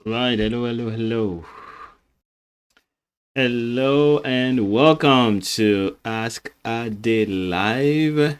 Right, hello. Hello and welcome to Ask a Day Live,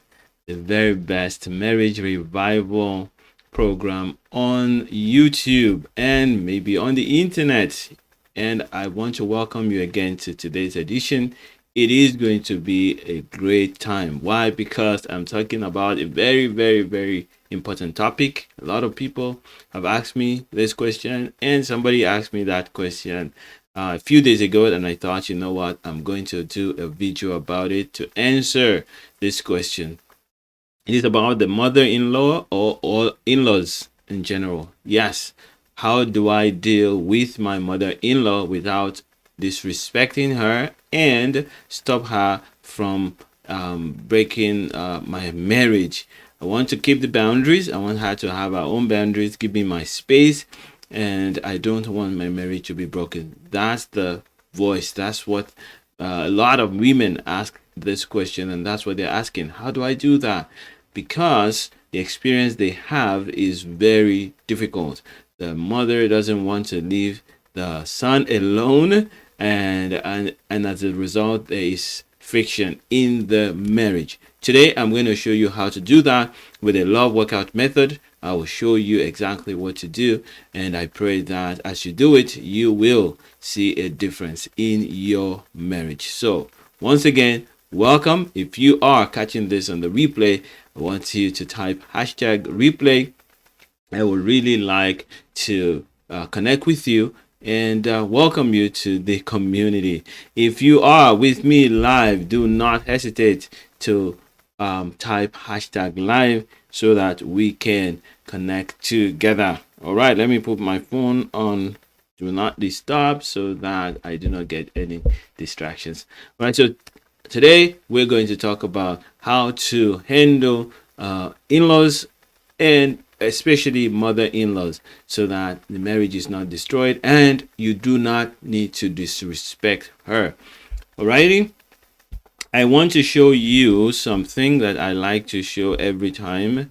the very best marriage revival program on YouTube and maybe on the internet. And I want to welcome you again to today's edition. It is going to be a great time. Why? Because I'm talking about a very important topic. A lot of people have asked me this question, and somebody asked me that question a few days ago, and I thought, you know what, I'm going to do a video about it to answer this question. It is about the mother-in-law or in-laws in general. Yes, how do I deal with my mother-in-law without disrespecting her and stop her from breaking my marriage? I want to keep the boundaries. I want her to have her own boundaries, give me my space, and I don't want my marriage to be broken. That's the voice. That's what a lot of women ask this question, and that's what they're asking. How do I do that? Because the experience they have is very difficult. The mother doesn't want to leave the son alone, and as a result, there is friction in the marriage. Today, I'm going to show you how to do that with a love workout method. I will show you exactly what to do, and I pray that as you do it, you will see a difference in your marriage. So, once again, welcome. If you are catching this on the replay, I want you to type hashtag replay. I would really like to connect with you and welcome you to the community. If you are with me live, do not hesitate to type hashtag live so that we can connect together. All right, let me put my phone on do not disturb so that I do not get any distractions. All right, so today we're going to talk about how to handle in-laws and especially mother-in-laws so that the marriage is not destroyed and you do not need to disrespect her. Alrighty, I want to show you something that I like to show every time.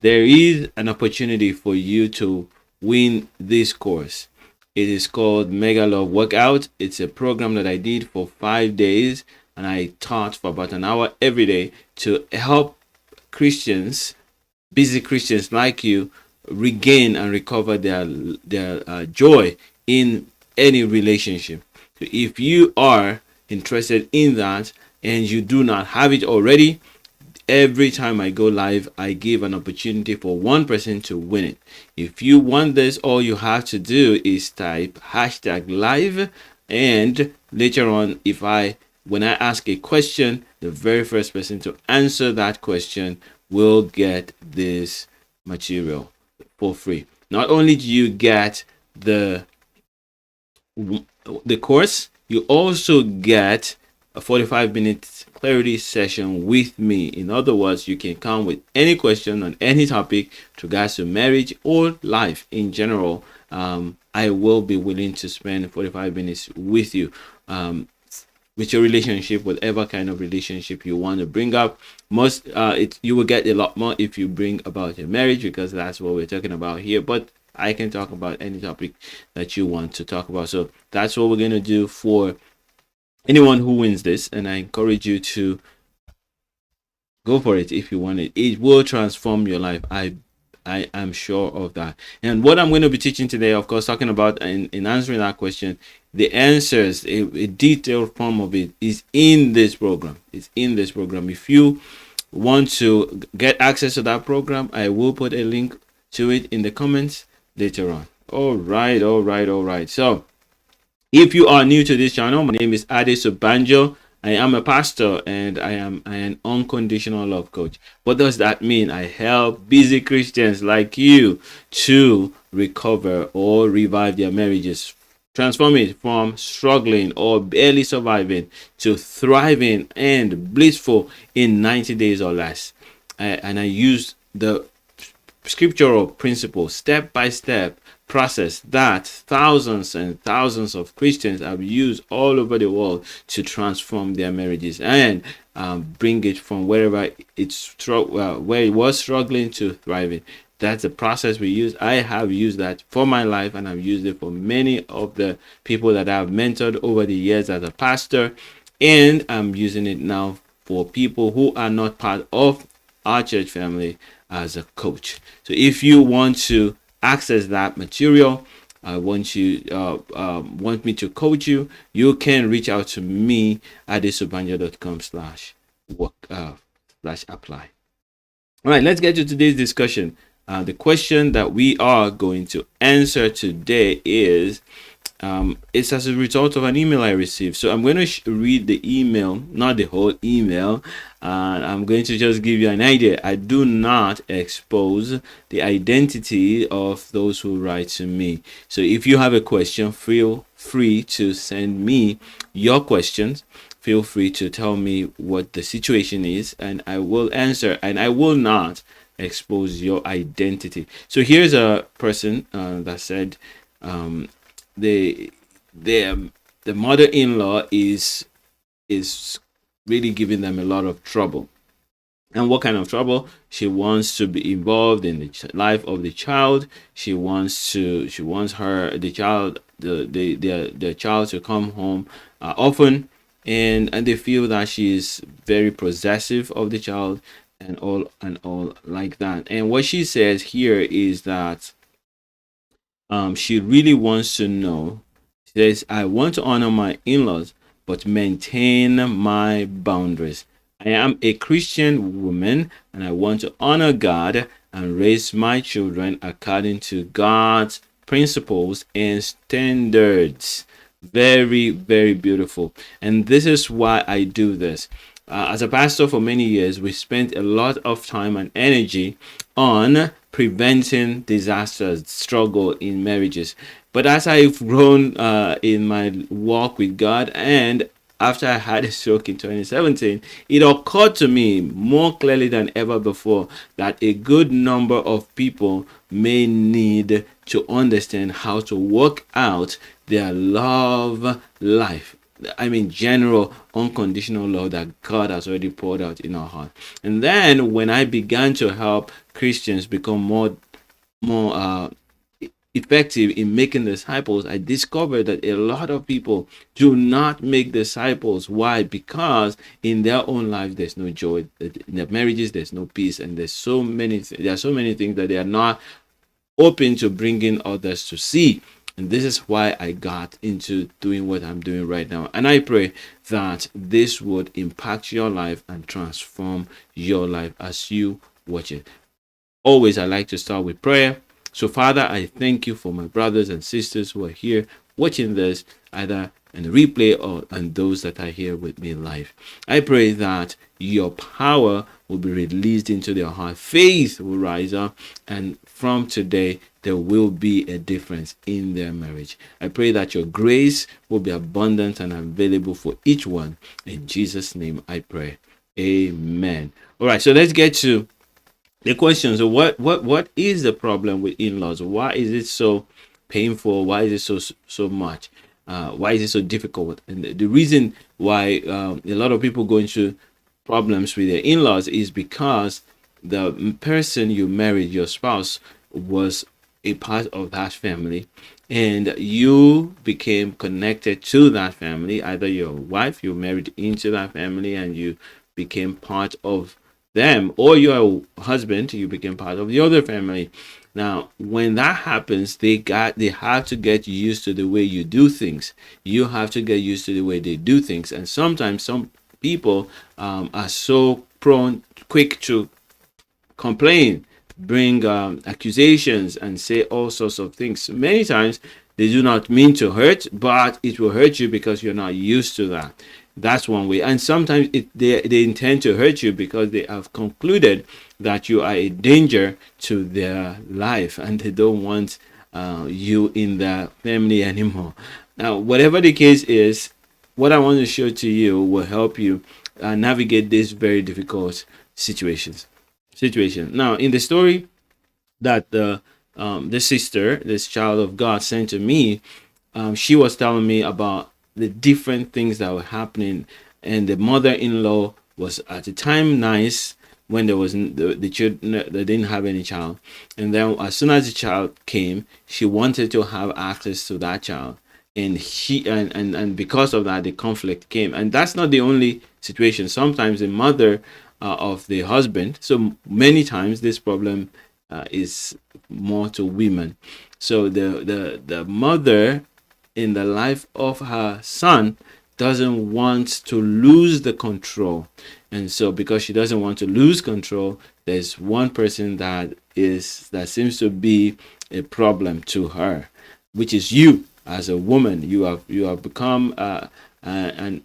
There is an opportunity for you to win this course. It is called Mega Love Workout. It's a program that I did for 5 days, and I taught for about an hour every day to help Christians, busy Christians like you, regain and recover their joy in any relationship. So if you are interested in that and you do not have it already, every time I go live, I give an opportunity for one person to win it. If you want this, all you have to do is type hashtag live, and later on, when I ask a question, the very first person to answer that question will get this material for free. Not only do you get the course, you also get a 45-minute clarity session with me. In other words, you can come with any question on any topic to regards to marriage or life in general. I will be willing to spend 45 minutes with you. With your relationship, whatever kind of relationship you want to bring up. You will get a lot more if you bring about your marriage, because that's what we're talking about here. But I can talk about any topic that you want to talk about. So that's what we're going to do for anyone who wins this, and I encourage you to go for it if you want it. It will transform your life. I am sure of that. And what I'm going to be teaching today, of course, talking about in answering that question, the answers, a detailed form of it is in this program. It's in this program. If you want to get access to that program, I will put a link to it in the comments later on. All right. So if you are new to this channel, my name is Ade Subanjo. I am a pastor and I am an unconditional love coach. What does that mean? I help busy Christians like you to recover or revive their marriages, transform it from struggling or barely surviving to thriving and blissful in 90 days or less. And I use the scriptural principles, step by step process that thousands and thousands of Christians have used all over the world to transform their marriages and bring it from wherever where it was struggling to thriving. that's the process we use. I have used that for my life, and I've used it for many of the people that I've mentored over the years as a pastor, and I'm using it now for people who are not part of our church family as a coach. So if you want to access that material, I want you want me to coach you, you can reach out to me at isubanjo.com/work /apply. All right, let's get to today's discussion. The question that we are going to answer today is it's as a result of an email I received. So I'm going to read the email, not the whole email, and I'm going to just give you an idea. I do not expose the identity of those who write to me. So if you have a question, feel free to send me your questions. Feel free to tell me what the situation is, and I will answer, and I will not expose your identity. So here's a person that said the mother-in-law is really giving them a lot of trouble. And what kind of trouble? She wants to be involved in the life of the child. She wants the child to come home often, and they feel that she is very possessive of the child and all like that. And what she says here is that she really wants to know. She says, I want to honor my in-laws, but maintain my boundaries. I am a Christian woman, and I want to honor God and raise my children according to God's principles and standards. Very, very beautiful. And this is why I do this. As a pastor for many years, we spent a lot of time and energy on preventing disasters, struggle in marriages. But as I've grown in my walk with God, and after I had a stroke in 2017, it occurred to me more clearly than ever before that a good number of people may need to understand how to work out their love life. I mean, general unconditional love that God has already poured out in our heart. And then when I began to help Christians become more effective in making disciples, I discovered that a lot of people do not make disciples. Why? Because in their own life there's no joy, in their marriages there's no peace, and there are so many things that they are not open to bringing others to see. And this is why I got into doing what I'm doing right now. And I pray that this would impact your life and transform your life as you watch it. Always, I like to start with prayer. So, Father, I thank you for my brothers and sisters who are here watching this, either in the replay or and those that are here with me live. I pray that your power will be released into their heart. Faith will rise up, and from today, there will be a difference in their marriage. I pray that your grace will be abundant and available for each one. In Jesus' name I pray. Amen. All right, so let's get to the question. So what is the problem with in-laws? Why is it so painful? Why is it so much? Why is it so difficult? And the reason why a lot of people go into problems with their in-laws is because the person you married, your spouse, was a part of that family, and you became connected to that family. Either your wife, you married into that family and you became part of them, or your husband, you became part of the other family. Now, when that happens, they have to get used to the way you do things. You have to get used to the way they do things. And sometimes some people are so quick to complain, bring accusations, and say all sorts of things. Many times they do not mean to hurt, but it will hurt you because you're not used to that. That's one way. And sometimes they intend to hurt you because they have concluded that you are a danger to their life, and they don't want you in their family anymore. Now, whatever the case is, what I want to show to you will help you navigate this very difficult situation. Now, in the story that this sister, this child of God, sent to me, she was telling me about the different things that were happening, and the mother-in-law was at the time nice, when there was the children, they didn't have any child, and then as soon as the child came, she wanted to have access to that child, and she and because of that, the conflict came. And that's not the only situation. Sometimes the mother of the husband. So many times this problem is more to women. So the mother in the life of her son doesn't want to lose the control, and so because she doesn't want to lose control, there's one person that seems to be a problem to her, which is you. As a woman, you have become an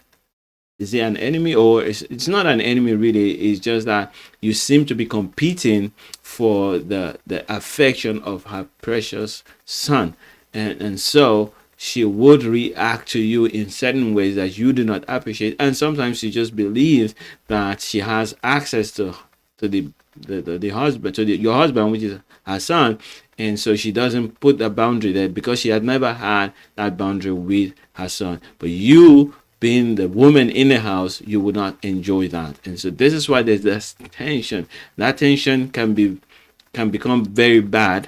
is it an enemy, or it's not an enemy really? It's just that you seem to be competing for the affection of her precious son, and so she would react to you in certain ways that you do not appreciate, and sometimes she just believes that she has access to the husband, to your husband, which is her son, and so she doesn't put a boundary there because she had never had that boundary with her son. But you, being the woman in the house, you would not enjoy that, and so this is why there's this tension. That tension can become very bad,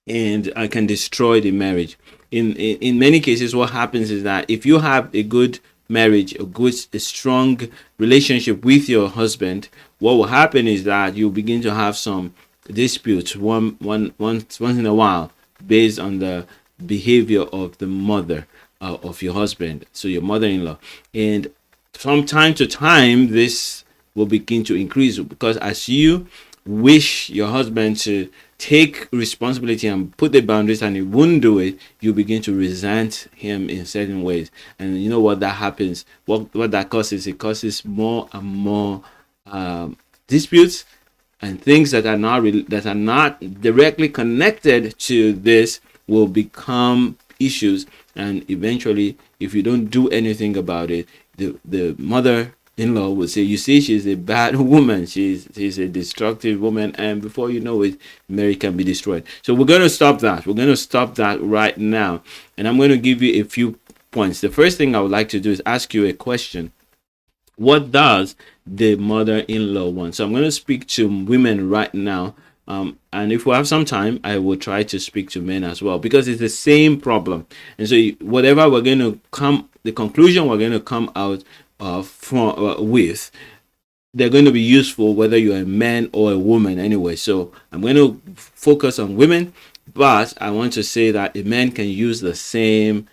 and can destroy the marriage. In many cases, what happens is that if you have a good marriage, a strong relationship with your husband, what will happen is that you begin to have some disputes once in a while based on the behavior of the mother of your husband, so your mother-in-law. And from time to time, this will begin to increase because as you wish your husband to take responsibility and put the boundaries and he wouldn't do it, you begin to resent him in certain ways. And you know what that happens, what that causes? It causes more and more disputes and things that are not directly connected to this will become issues. And eventually, if you don't do anything about it, the mother-in-law will say, you see, she's a bad woman, she's a destructive woman, and before you know it, marriage can be destroyed. So we're going to stop that right now, and I'm going to give you a few points. The first thing I would like to do is ask you a question. What does the mother-in-law want? So I'm going to speak to women right now, and if we have some time, I will try to speak to men as well, because it's the same problem. And so whatever we're going to the conclusion we're going to come out with, they're going to be useful whether you're a man or a woman anyway. So I'm going to focus on women, but I want to say that a man can use the same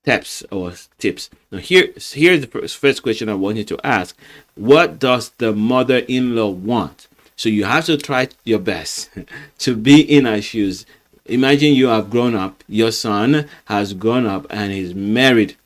steps or tips. Now here's the first question I want you to ask. What does the mother-in-law want? So you have to try your best to be in her shoes. Imagine you have grown up, your son has grown up and is married.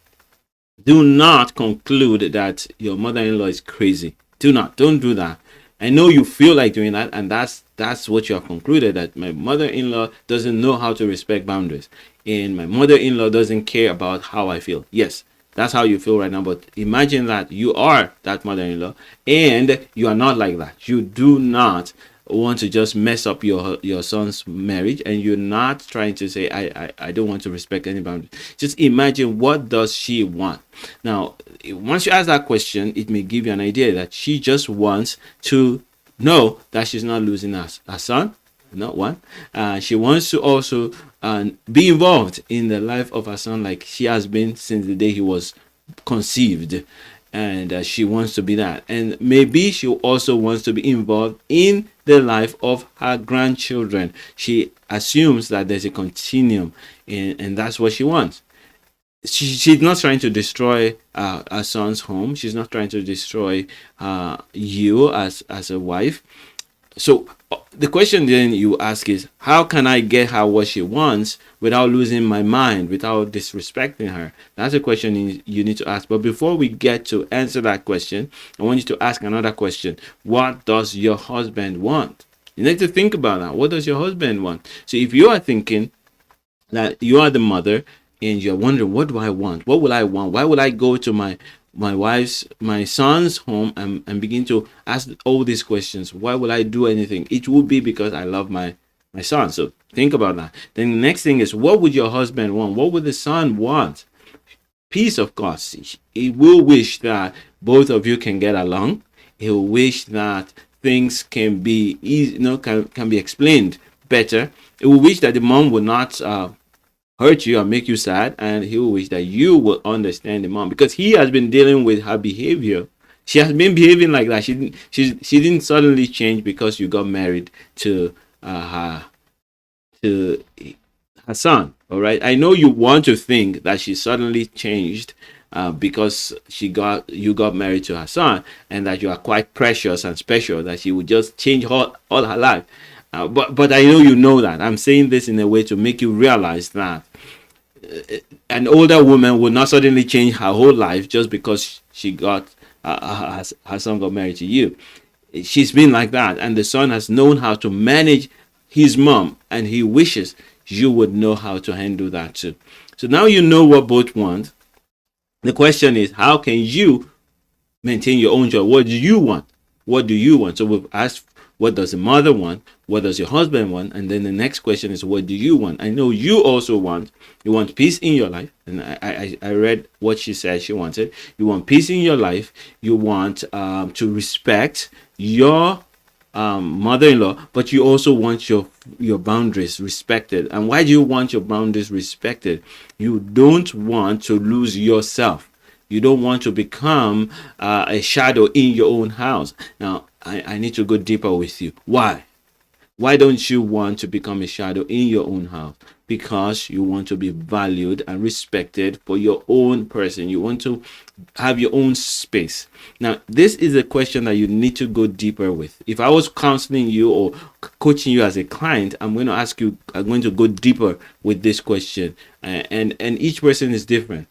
Do not conclude that your mother-in-law is crazy. Don't do that. I know you feel like doing that, and that's what you have concluded, that my mother-in-law doesn't know how to respect boundaries, and my mother-in-law doesn't care about how I feel. Yes, that's how you feel right now, but imagine that you are that mother-in-law and you are not like that. You do not want to just mess up your son's marriage, and you're not trying to say I don't want to respect any boundaries. Just imagine, what does she want? Now once you ask that question, it may give you an idea that she just wants to know that she's not losing her son, not one. She wants to also be involved in the life of her son like she has been since the day he was conceived, and she wants to be that. And maybe she also wants to be involved in the life of her grandchildren. She assumes that there's a continuum, and that's what she wants. She's not trying to destroy her son's home. She's not trying to destroy you as a wife. So the question then you ask is, how can I get her what she wants without losing my mind, without disrespecting her? That's a question you need to ask. But before we get to answer that question, I want you to ask another question. What does your husband want? You need to think about that. What does your husband want? So if you are thinking that you are the mother and you're wondering, what do I want? What will I want? Why will I go to my son's home and begin to ask all these questions? Why will I do anything? It will be because I love my son. So think about that. Then the next thing is, what would your husband want? What would the son want? Peace, of course. He will wish that both of you can get along, He will wish that things can be easy, can be explained better. He will wish that the mom would not hurt you and make you sad, and he will wish that you will understand the mom, because he has been dealing with her behavior. She has been behaving like that. She didn't suddenly change because you got married to her to her son. All right, I know you want to think that she suddenly changed because you got married to her son, and that you are quite precious and special, that she would just change all her life. But I know you know that. I'm saying this in a way to make you realize that an older woman will not suddenly change her whole life just because she got her son got married to you. She's been like that, and the son has known how to manage his mom, and he wishes you would know how to handle that too. So now you know what both want. The question is, how can you maintain your own joy? What do you want? What do you want? So we've asked, what does the mother want? What does your husband want? And then the next question is, what do you want? I know you also want. You want peace in your life, and I read what she said she wanted. You want peace in your life. You want to respect your mother-in-law, but you also want your boundaries respected. And why do you want your boundaries respected? You don't want to lose yourself. You don't want to become a shadow in your own house. Now, I need to go deeper with you. Why? Why don't you want to become a shadow in your own house? Because you want to be valued and respected for your own person. You want to have your own space. Now, this is a question that you need to go deeper with. If I was counseling you or coaching you as a client, I'm going to go deeper with this question. And each person is different.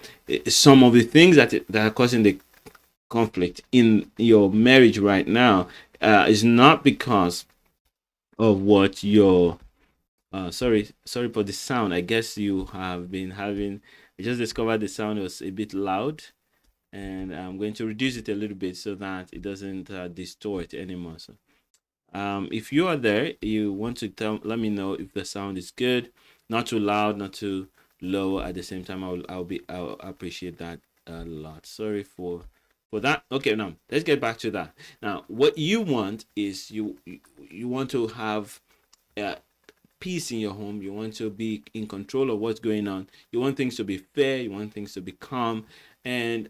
Some of the things that are causing the conflict in your marriage right now is not because of what your sorry for the sound. I guess you have been having. I just discovered the sound was a bit loud, and I'm going to reduce it a little bit so that it doesn't distort anymore. So, if you are there, you want to let me know if the sound is good, not too loud, not too low. At the same time, I'll appreciate that a lot. Sorry for that. Okay, now let's get back to that. Now, what you want is you want to have uh, peace in your home. You want to be in control of what's going on. You want things to be fair. You want things to be calm. And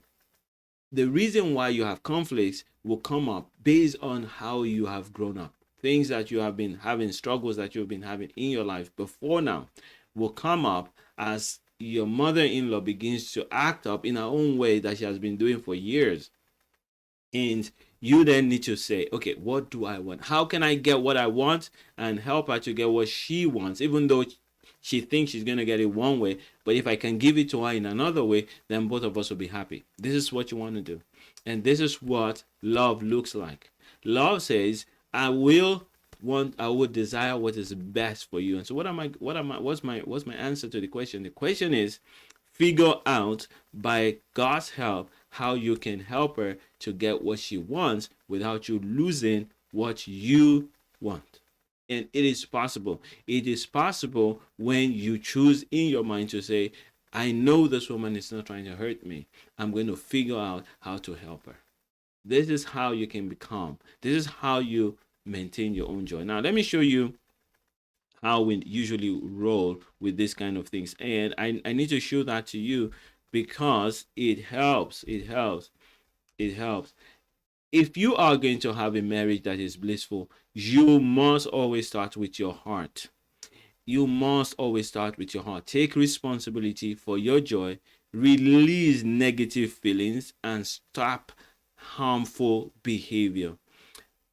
the reason why you have conflicts will come up based on how you have grown up. Things that you have been having, struggles that you've been having in your life before now, will come up as your mother-in-law begins to act up in her own way that she has been doing for years. And you then need to say, okay, what do I want? How can I get what I want and help her to get what she wants, even though she thinks she's going to get it one way? But if I can give it to her in another way, then both of us will be happy. This is what you want to do. And this is what love looks like. Love says, I would desire what is best for you. And so what's my answer to the question? The question is, figure out by God's help how you can help her to get what she wants without you losing what you want. And it is possible. It is possible when you choose in your mind to say, I know this woman is not trying to hurt me. I'm going to figure out how to help her. This is how you can become. This is how you maintain your own joy. Now, let me show you how we usually roll with this kind of things. And I need to show that to you because it helps. It helps. It helps. If you are going to have a marriage that is blissful, you must always start with your heart. You must always start with your heart. Take responsibility for your joy, release negative feelings, and stop harmful behavior.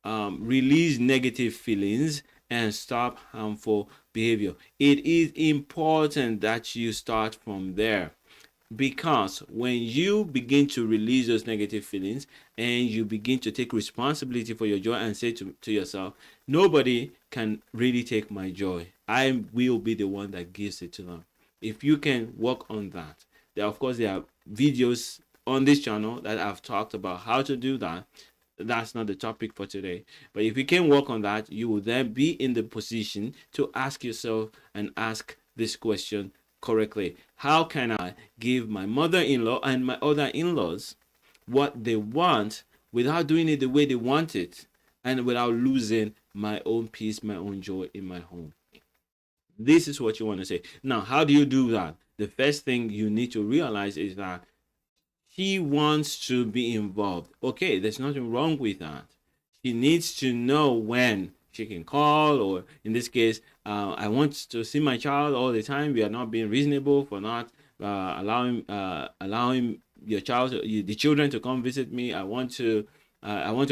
Release negative feelings and stop harmful behavior. It is important that you start from there, because when you begin to release those negative feelings and you begin to take responsibility for your joy and say to yourself, nobody can really take my joy. I will be the one that gives it to them. If you can work on that, there are videos on this channel that I've talked about how to do that. That's not the topic for today. But if you can work on that, you will then be in the position to ask yourself and ask this question correctly. How can I give my mother-in-law and my other in-laws what they want without doing it the way they want it, and without losing my own peace, my own joy in my home. This is what you want to say. Now, how do you do that? The first thing you need to realize is that she wants to be involved. Okay, there's nothing wrong with that. She needs to know when she can call, or in this case, I want to see my child all the time. We are not being reasonable for not allowing your child, the children, to come visit me. I want to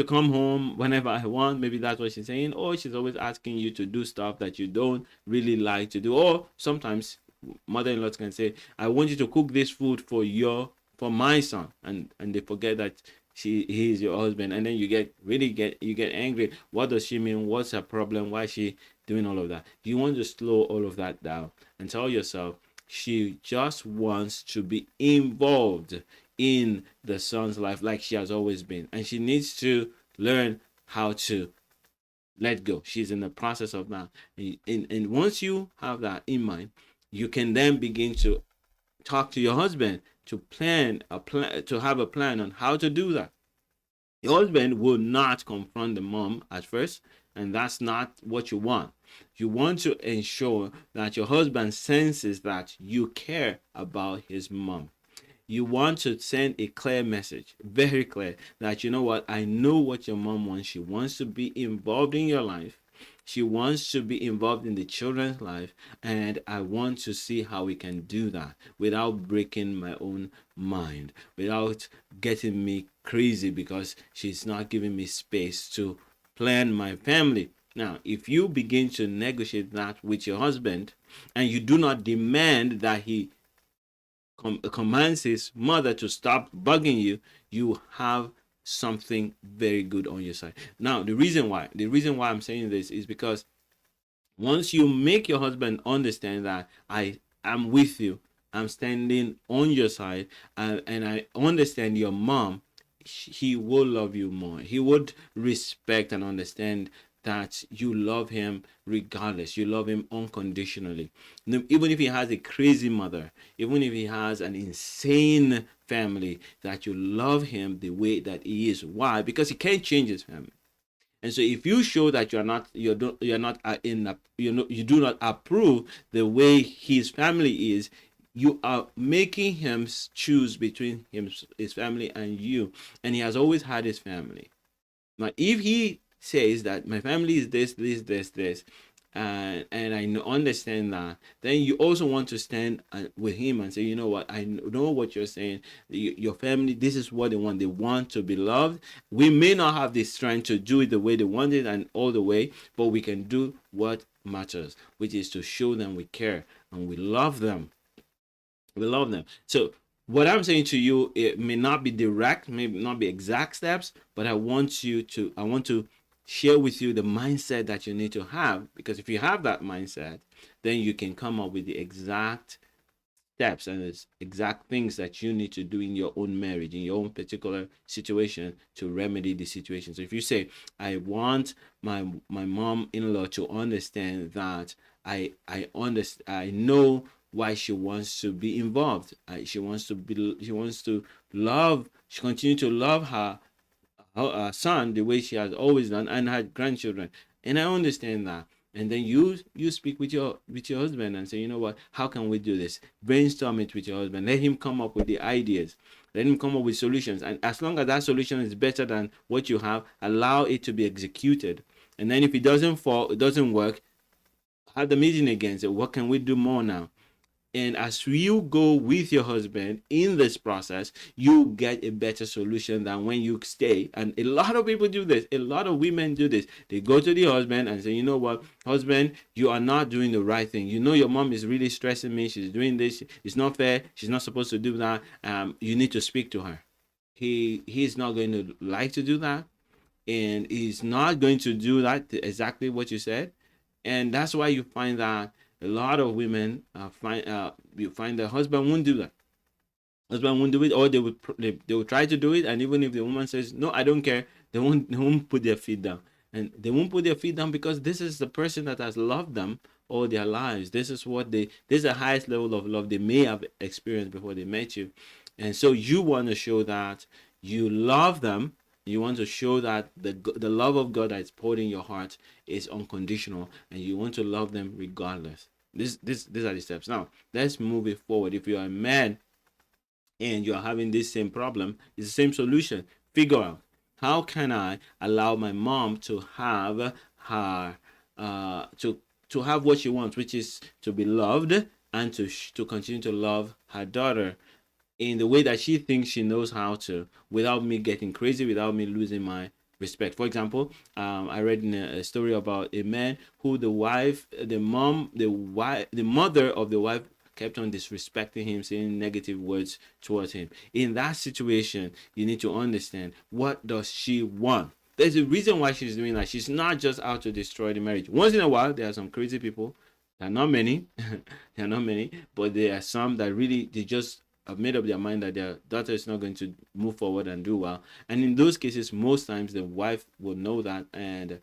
come home whenever I want. Maybe that's what she's saying. Or she's always asking you to do stuff that you don't really like to do. Or sometimes mother-in-laws can say, I want you to cook this food for my son, and they forget that he is your husband, and then you get angry. What does she mean? What's her problem? Why is she doing all of that? You want to slow all of that down and tell yourself she just wants to be involved in the son's life like she has always been, and she needs to learn how to let go. She's in the process of that, and once you have that in mind, you can then begin to talk to your husband to have a plan on how to do that. Your husband will not confront the mom at first, and that's not what you want. You want to ensure that your husband senses that you care about his mom. You want to send a clear message, very clear, that you know what, I know what your mom wants. She wants to be involved in your life. She wants to be involved in the children's life, and I want to see how we can do that without breaking my own mind, without getting me crazy because she's not giving me space to plan my family. Now, if you begin to negotiate that with your husband, and you do not demand that he commands his mother to stop bugging you, you have something very good on your side. Now, the reason why I'm saying this is because once you make your husband understand that I am with you, I'm standing on your side, and I understand your mom, he will love you more. He would respect and understand that you love him regardless. You love him unconditionally. Even if he has a crazy mother, even if he has an insane family, that you love him the way that he is. Why? Because he can't change his family. And so if you show that you do not approve the way his family is, you are making him choose between his family and you. And he has always had his family. Now, if he says that my family is this, and I understand that, then you also want to stand with him and say, you know what, I know what you're saying. Your family, this is what they want. They want to be loved. We may not have the strength to do it the way they want it and all the way, but we can do what matters, which is to show them we care and we love them. We love them. So what I'm saying to you, it may not be direct, may not be exact steps, but I want to share with you the mindset that you need to have, because if you have that mindset, then you can come up with the exact steps and the exact things that you need to do in your own marriage, in your own particular situation, to remedy the situation. So if you say, I want my mom-in-law to understand that I know why she wants to be involved. She wants to love. She continue to love her son the way she has always done, and her grandchildren. And I understand that. And then you speak with your husband and say, you know what, how can we do this? Brainstorm it with your husband. Let him come up with the ideas. Let him come up with solutions. And as long as that solution is better than what you have, allow it to be executed. And then if it doesn't work, have the meeting again. Say, what can we do more now? And as you go with your husband in this process, you get a better solution than when you stay. And a lot of people do this. A lot of women do this. They go to the husband and say, you know what, husband, you are not doing the right thing. You know your mom is really stressing me. She's doing this. It's not fair. She's not supposed to do that. You need to speak to her. He's not going to like to do that. And he's not going to do that exactly what you said. And that's why you find that a lot of women you find the husband won't do that. Husband won't do it, or they will try to do it, and even if the woman says no, I don't care, they won't put their feet down, and they won't put their feet down because this is the person that has loved them all their lives. This is the highest level of love they may have experienced before they met you, and so you want to show that you love them You want to show that the love of God that is poured in your heart is unconditional, and you want to love them regardless. These are the steps. Now let's move it forward. If you are a man and you are having this same problem, it's the same solution. Figure out, how can I allow my mom to have her to have what she wants, which is to be loved, and to continue to love her daughter in the way that she thinks she knows how to, without me getting crazy, without me losing my respect. For example, I read in a story about a man who the mother of the wife kept on disrespecting him, saying negative words towards him. In that situation, you need to understand, what does she want? There's a reason why she's doing that. She's not just out to destroy the marriage. Once in a while, there are some crazy people. There are not many. There are not many, but there are some that really, they just have made up their mind that their daughter is not going to move forward and do well. And in those cases, most times the wife will know that, and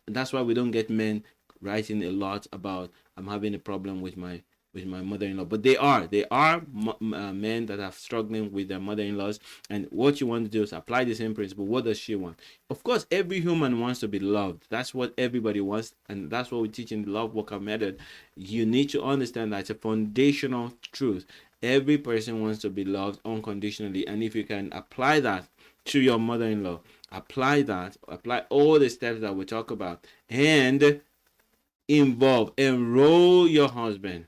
that's why we don't get men writing a lot about, I'm having a problem with my mother-in-law. But they are men that are struggling with their mother-in-laws. And what you want to do is apply the same principle. What does she want? Of course, every human wants to be loved. That's what everybody wants, and that's what we teach in the love worker method. You need to understand that it's a foundational truth. Every person wants to be loved unconditionally, and if you can apply that to your mother-in-law, apply all the steps that we talk about, and enroll your husband.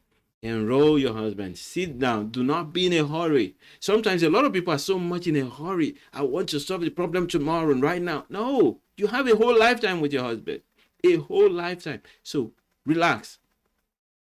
Sit down. Do not be in a hurry. Sometimes a lot of people are so much in a hurry. I want to solve the problem tomorrow and right now. No, you have a whole lifetime with your husband. A whole lifetime. So relax.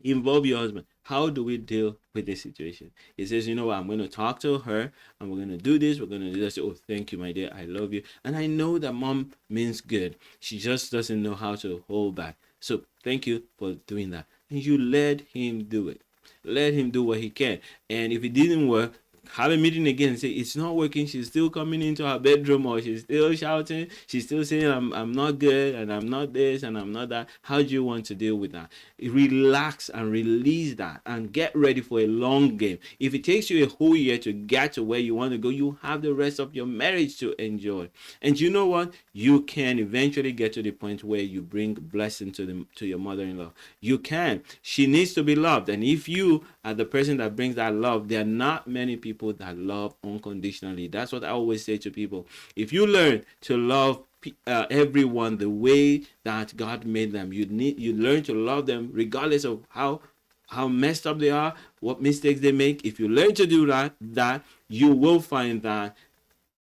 Involve your husband. How do we deal with this situation? He says, you know what, I'm going to talk to her and we're going to do this. We're going to do this. Oh, thank you, my dear. I love you. And I know that mom means good. She just doesn't know how to hold back. So thank you for doing that. And you let him do it. Let him do what he can. And if it didn't work, have a meeting again and say it's not working. She's still coming into her bedroom, or she's still shouting. She's still saying I'm not good, and I'm not this, and I'm not that. How do you want to deal with that? Relax and release that, and get ready for a long game. If it takes you a whole year to get to where you want to go, you have the rest of your marriage to enjoy. And you know what? You can eventually get to the point where you bring blessing to your mother-in-law. You can. She needs to be loved, and if you are the person that brings that love, there are not many people that love unconditionally. That's what I always say to people. If you learn to love everyone the way that God made them, you learn to love them regardless of how messed up they are, what mistakes they make. If you learn to do that you will find that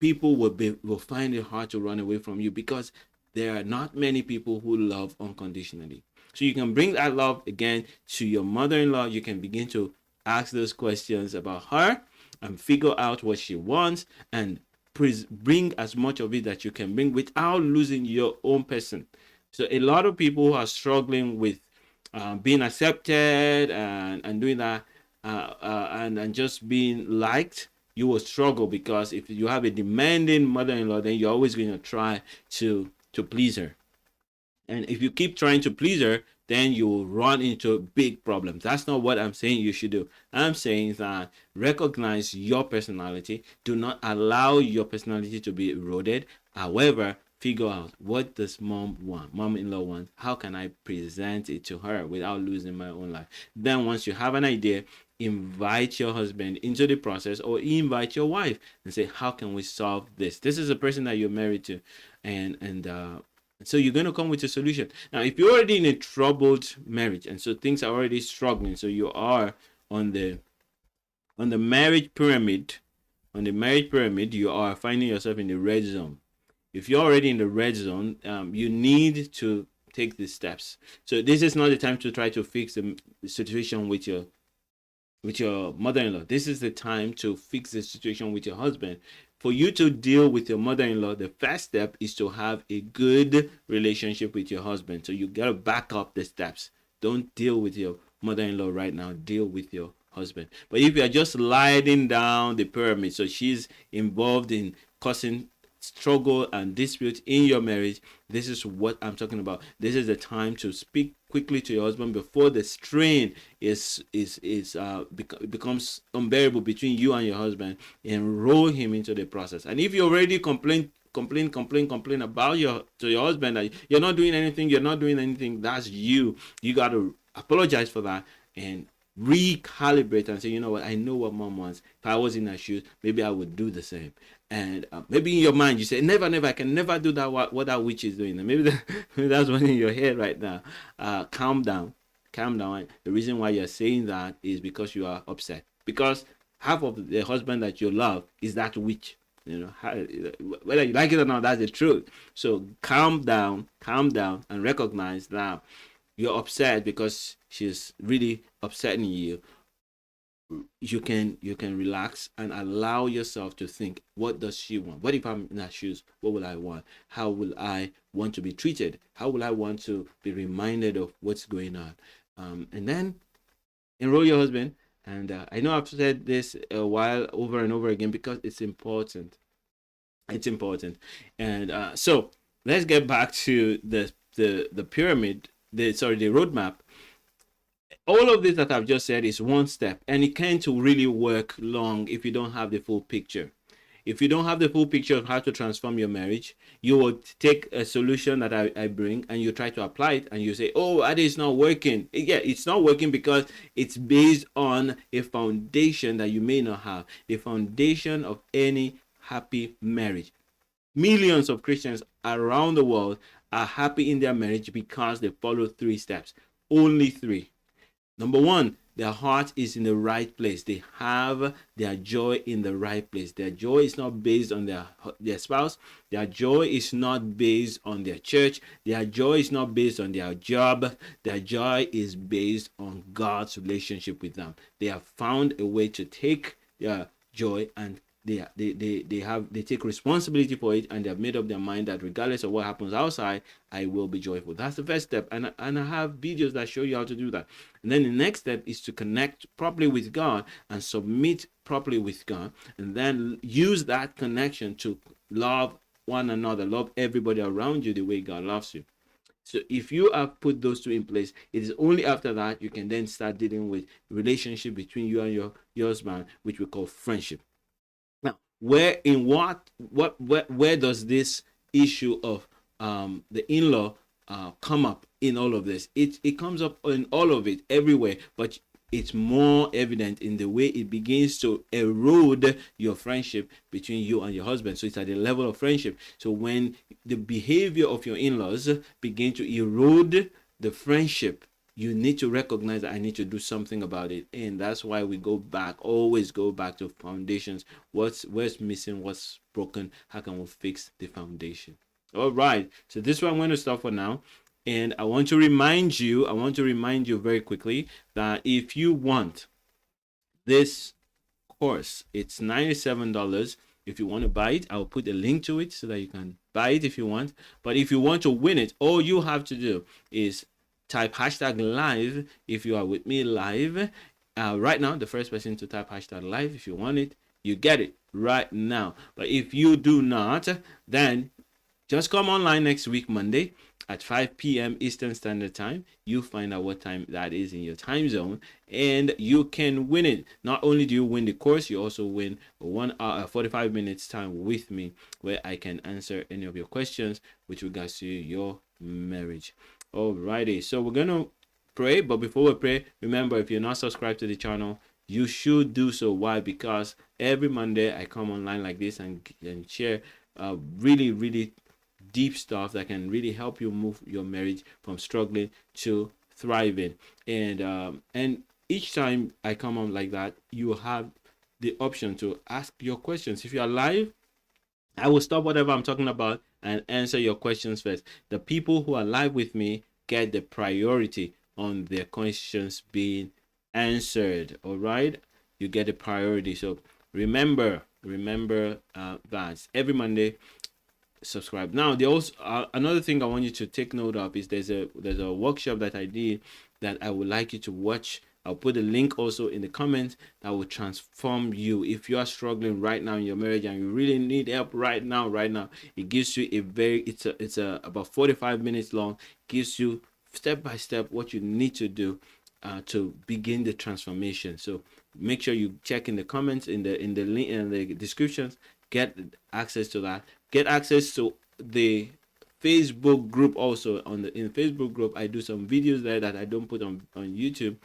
people will find it hard to run away from you, because there are not many people who love unconditionally. So you can bring that love again to your mother-in-law. You can begin to ask those questions about her and figure out what she wants, and bring as much of it that you can bring without losing your own person. So a lot of people are struggling with being accepted and doing that and just being liked. You will struggle, because if you have a demanding mother-in-law, then you're always going to try to please her. And if you keep trying to please her, then you will run into big problems. That's not what I'm saying you should do. I'm saying that recognize your personality. Do not allow your personality to be eroded. However, figure out, what does mom-in-law want? How can I present it to her without losing my own life? Then once you have an idea, invite your husband into the process, or invite your wife and say, how can we solve this? This is a person that you're married to, and so you're going to come with a solution. Now, if you're already in a troubled marriage, and so things are already struggling, so you are on the marriage pyramid, you are finding yourself in the red zone. If you're already in the red zone, you need to take these steps. So this is not the time to try to fix the situation with your mother-in-law. This is the time to fix the situation with your husband. For you to deal with your mother-in-law, the first step is to have a good relationship with your husband. So you gotta back up the steps. Don't deal with your mother-in-law right now. Deal with your husband. But if you are just sliding down the pyramid, so she's involved in causing struggle and dispute in your marriage, this is what I'm talking about. This is the time to speak quickly to your husband before the strain becomes unbearable between you and your husband. Enroll him into the process. And if you're already complain about your husband that you're not doing anything, that's you. You got to apologize for that and recalibrate and say, you know what, I know what mom wants. If I was in her shoes, maybe I would do the same. And maybe in your mind you say, never, I can never do that, what that witch is doing. And maybe that's one in your head right now. Calm down. The reason why you're saying that is because you are upset, because half of the husband that you love is that witch. Whether you like it or not, that's the truth. So calm down and recognize that you're upset because she's really upsetting you. You can relax and allow yourself to think, what does she want? What if I'm in her shoes? What will I want? How will I want to be treated? How will I want to be reminded of what's going on? And then enroll your husband. And I know I've said this a while over and over again because it's important. And so let's get back to the pyramid, the roadmap. All of this that I've just said is one step, and it can't really work long if you don't have the full picture. If you don't have the full picture of how to transform your marriage, you will take a solution that I bring and you try to apply it, and you say, oh, that is not working. Yeah, it's not working because it's based on a foundation that you may not have. The foundation of any happy marriage. Millions of Christians around the world are happy in their marriage because they follow 3 steps. Only 3. Number 1, their heart is in the right place. They have their joy in the right place. Their joy is not based on their spouse. Their joy is not based on their church. Their joy is not based on their job. Their joy is based on God's relationship with them. They have found a way to take their joy and they take responsibility for it, and they have made up their mind that regardless of what happens outside, I will be joyful. That's the first step, and I have videos that show you how to do that. And then the next step is to connect properly with God and submit properly with God, and then use that connection to love one another, love everybody around you the way God loves you. So if you have put those 2 in place, it is only after that you can then start dealing with relationship between you and your husband, which we call friendship. Now, where does this issue of the in-law come up in all of this? It comes up in all of it, everywhere, but it's more evident in the way it begins to erode your friendship between you and your husband. So it's at the level of friendship. So when the behavior of your in-laws begin to erode the friendship, you need to recognize that I need to do something about it. And that's why we always go back to foundations. What's missing, what's broken, how can we fix the foundation? All right, so this is where I'm going to stop for now. And I want to remind you very quickly that if you want this course, it's $97. If you want to buy it, I'll put a link to it so that you can buy it if you want. But if you want to win it, all you have to do is type #live if you are with me live right now. The first person to type #live, if you want it, you get it right now. But if you do not, then just come online next week, Monday at 5 p.m. Eastern Standard Time. You find out what time that is in your time zone, and you can win it. Not only do you win the course, you also win 1 hour, 45 minutes time with me, where I can answer any of your questions with regards to your marriage. Alrighty, so we're gonna pray, but before we pray, remember, if you're not subscribed to the channel, you should do so. Why? Because every Monday I come online like this and share really deep stuff that can really help you move your marriage from struggling to thriving. And each time I come on like that, you have the option to ask your questions. If you are live, I will stop whatever I'm talking about and answer your questions first. The people who are live with me get the priority on their questions being answered. All right, you get the priority. So remember that every Monday, subscribe. Now, there also another thing I want you to take note of is there's a workshop that I did that I would like you to watch. I'll put a link also in the comments that will transform you. If you are struggling right now in your marriage and you really need help right now, it gives you it's about 45 minutes long. Gives you step by step what you need to do to begin the transformation. So make sure you check in the comments, in the link, in the descriptions. Get access to that. get access to the Facebook group also. In Facebook group, I do some videos there that I don't put on YouTube.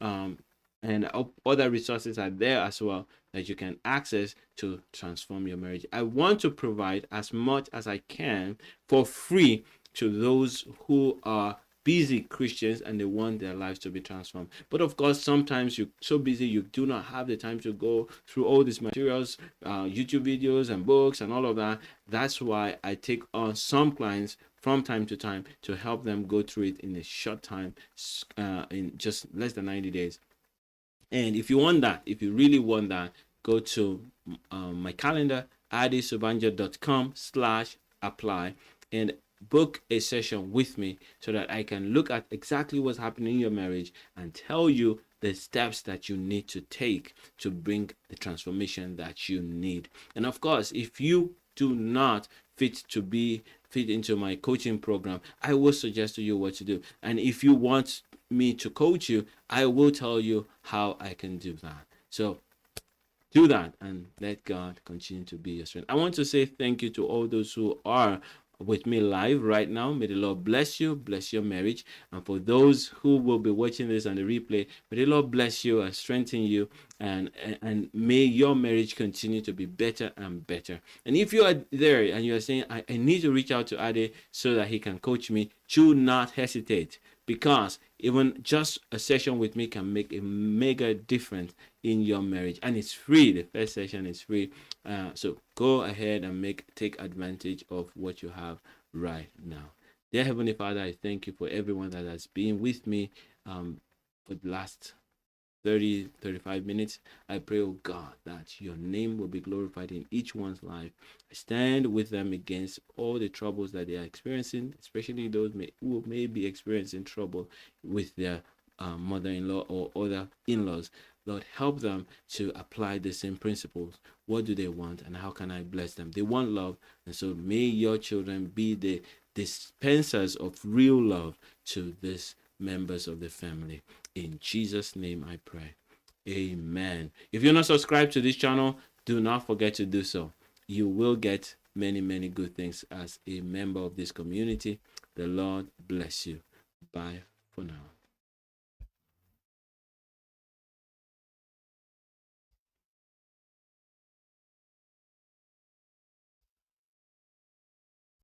And other resources are there as well that you can access to transform your marriage. I want to provide as much as I can for free to those who are busy Christians and they want their lives to be transformed. But of course, sometimes you're so busy you do not have the time to go through all these materials, YouTube videos and books and all of that. That's why I take on some clients from time to time to help them go through it in a short time, in just less than 90 days. And if you want that, if you really want that, go to my calendar, adesubanja.com/apply, and book a session with me so that I can look at exactly what's happening in your marriage and tell you the steps that you need to take to bring the transformation that you need. And of course, if you do not fit into my coaching program, I will suggest to you what to do. And if you want me to coach you, I will tell you how I can do that. So do that and let God continue to be your strength. I want to say thank you to all those who are with me live right now. May the Lord bless you, bless your marriage. And for those who will be watching this on the replay, may the Lord bless you and strengthen you, and may your marriage continue to be better and better. And if you are there and you are saying, I need to reach out to Ade so that he can coach me, do not hesitate, because even just a session with me can make a mega difference in your marriage, and it's free. The first session is free, so go ahead and take advantage of what you have right now. Dear Heavenly Father, I thank you for everyone that has been with me for the last 35 minutes. I pray, oh God, that your name will be glorified in each one's life. I stand with them against all the troubles that they are experiencing, especially those who may be experiencing trouble with their mother-in-law or other in-laws. Lord, help them to apply the same principles. What do they want and how can I bless them? They want love, and so may your children be the dispensers of real love to these members of the family. In Jesus' name I pray. Amen. If you're not subscribed to this channel, do not forget to do so. You will get many, many good things as a member of this community. The Lord bless you. Bye for now.